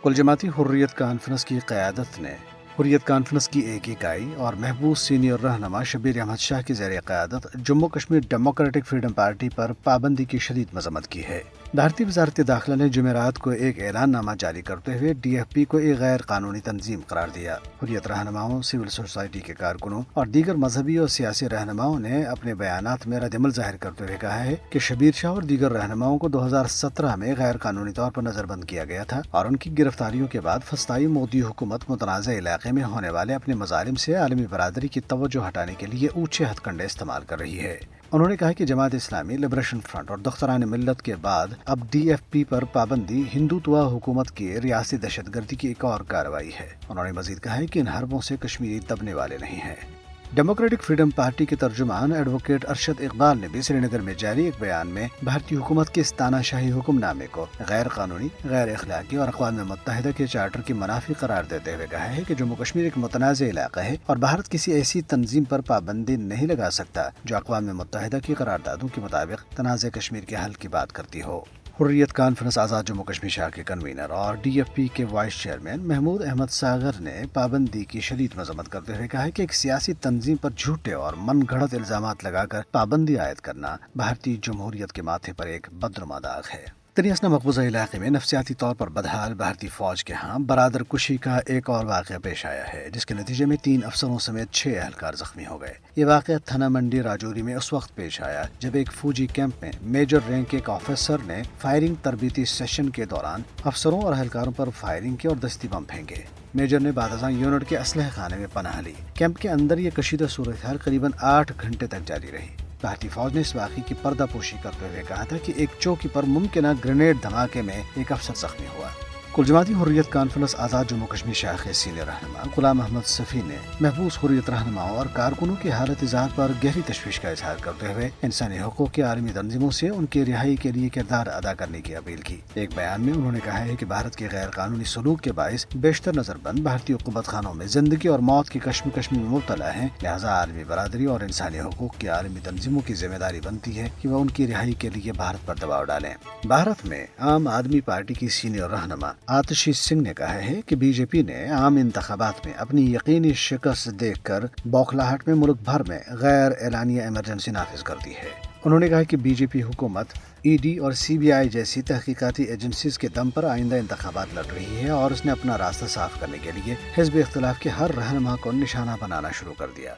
کل جماعتی حریت کانفرنس کی قیادت نے حریت کانفرنس کی ایک اکائی اور محبوب سینئر رہنما شبیر احمد شاہ کی زیر قیادت Jammu Kashmir Democratic Freedom Party پر پابندی کی شدید مذمت کی ہے۔ بھارتی وزارت داخلہ نے جمعرات کو ایک اعلان نامہ جاری کرتے ہوئے ڈی ایف پی کو ایک غیر قانونی تنظیم قرار دیا۔ حریت رہنماؤں، سول سوسائٹی کے کارکنوں اور دیگر مذہبی اور سیاسی رہنماؤں نے اپنے بیانات میں رد عمل ظاہر کرتے ہوئے کہا ہے کہ شبیر شاہ اور دیگر رہنماؤں کو 2017 میں غیر قانونی طور پر نظر بند کیا گیا تھا اور ان کی گرفتاریوں کے بعد فسطائی مودی حکومت متنازع علاقے میں ہونے والے اپنے مظالم سے عالمی برادری کی توجہ ہٹانے کے لیے اونچے ہتھ کنڈے استعمال کر رہی ہے۔ انہوں نے کہا کہ جماعت اسلامی، لبریشن فرنٹ اور دختران ملت کے بعد اب ڈی ایف پی پر پابندی ہندوتوا حکومت کی ریاستی دہشت گردی کی ایک اور کارروائی ہے۔ انہوں نے مزید کہا ہے کہ ان حربوں سے کشمیری دبنے والے نہیں ہیں۔ ڈیموکریٹک فریڈم پارٹی کے ترجمان ایڈوکیٹ ارشد اقبال نے بھی سری نگر میں جاری ایک بیان میں بھارتی حکومت کے اس تانا شاہی حکم نامے کو غیر قانونی، غیر اخلاقی اور اقوام متحدہ کے چارٹر کی منافی قرار دیتے ہوئے کہا ہے کہ جموں کشمیر ایک متنازع علاقہ ہے اور بھارت کسی ایسی تنظیم پر پابندی نہیں لگا سکتا جو اقوام متحدہ کی قراردادوں کے مطابق تنازع کشمیر کے حل کی بات کرتی ہو۔ حریت کانفرنس آزاد جموں کشمیر شاہ کے کنوینر اور ڈی ایف پی کے وائس چیئرمین محمود احمد ساغر نے پابندی کی شدید مذمت کرتے ہوئے کہا کہ ایک سیاسی تنظیم پر جھوٹے اور من گھڑت الزامات لگا کر پابندی عائد کرنا بھارتی جمہوریت کے ماتھے پر ایک بدنما داغ ہے۔ تریسنا مقبوضہ علاقے میں نفسیاتی طور پر بدحال بھارتی فوج کے ہاں برادر کشی کا ایک اور واقعہ پیش آیا ہے، جس کے نتیجے میں 3 افسروں سمیت 6 اہلکار زخمی ہو گئے۔ یہ واقعہ تھانہ منڈی راجوری میں اس وقت پیش آیا جب ایک فوجی کیمپ میں میجر رینک کے ایک آفیسر نے فائرنگ تربیتی سیشن کے دوران افسروں اور اہلکاروں پر فائرنگ کی اور دستی بم پھینکے۔ میجر نے بعد ازاں یونٹ کے اسلحہ خانے میں پناہ لی۔ کیمپ کے اندر یہ کشیدہ صورتحال قریباً 8 گھنٹے تک جاری رہی۔ بھارتی فوج نے اس واقعے کی پردہ پوشی کرتے ہوئے کہا تھا کہ ایک چوکی پر ممکنہ گرینیڈ دھماکے میں ایک افسر زخمی ہوا۔ کل جماعتی حریت کانفرنس آزاد جموں کشمیر شاہ کے سینئر رہنما غلام محمد صفی نے محبوس حریت رہنماؤں اور کارکنوں کی حالت ذات پر گہری تشویش کا اظہار کرتے ہوئے انسانی حقوق کی عالمی تنظیموں سے ان کی رہائی کے لیے کردار ادا کرنے کی اپیل کی۔ ایک بیان میں انہوں نے کہا ہے کہ بھارت کے غیر قانونی سلوک کے باعث بیشتر نظر بند بھارتی حکومت خانوں میں زندگی اور موت کی کشمکش میں مبتلا ہیں، لہٰذا عالمی برادری اور انسانی حقوق کی عالمی تنظیموں کی ذمہ داری بنتی ہے کہ وہ ان کی رہائی کے لیے بھارت پر دباؤ ڈالیں۔ بھارت میں عام آدمی پارٹی کی سینئر رہنما آتشی سنگھ نے کہا ہے کہ بی جے پی نے عام انتخابات میں اپنی یقینی شکست دیکھ کر بوکھلاہٹ میں ملک بھر میں غیر اعلانیہ ایمرجنسی نافذ کر دی ہے۔ انہوں نے کہا کہ بی جے پی حکومت ای ڈی اور سی بی آئی جیسی تحقیقاتی ایجنسیز کے دم پر آئندہ انتخابات لڑ رہی ہے اور اس نے اپنا راستہ صاف کرنے کے لیے حزب اختلاف کے ہر رہنما کو نشانہ بنانا شروع کر دیا۔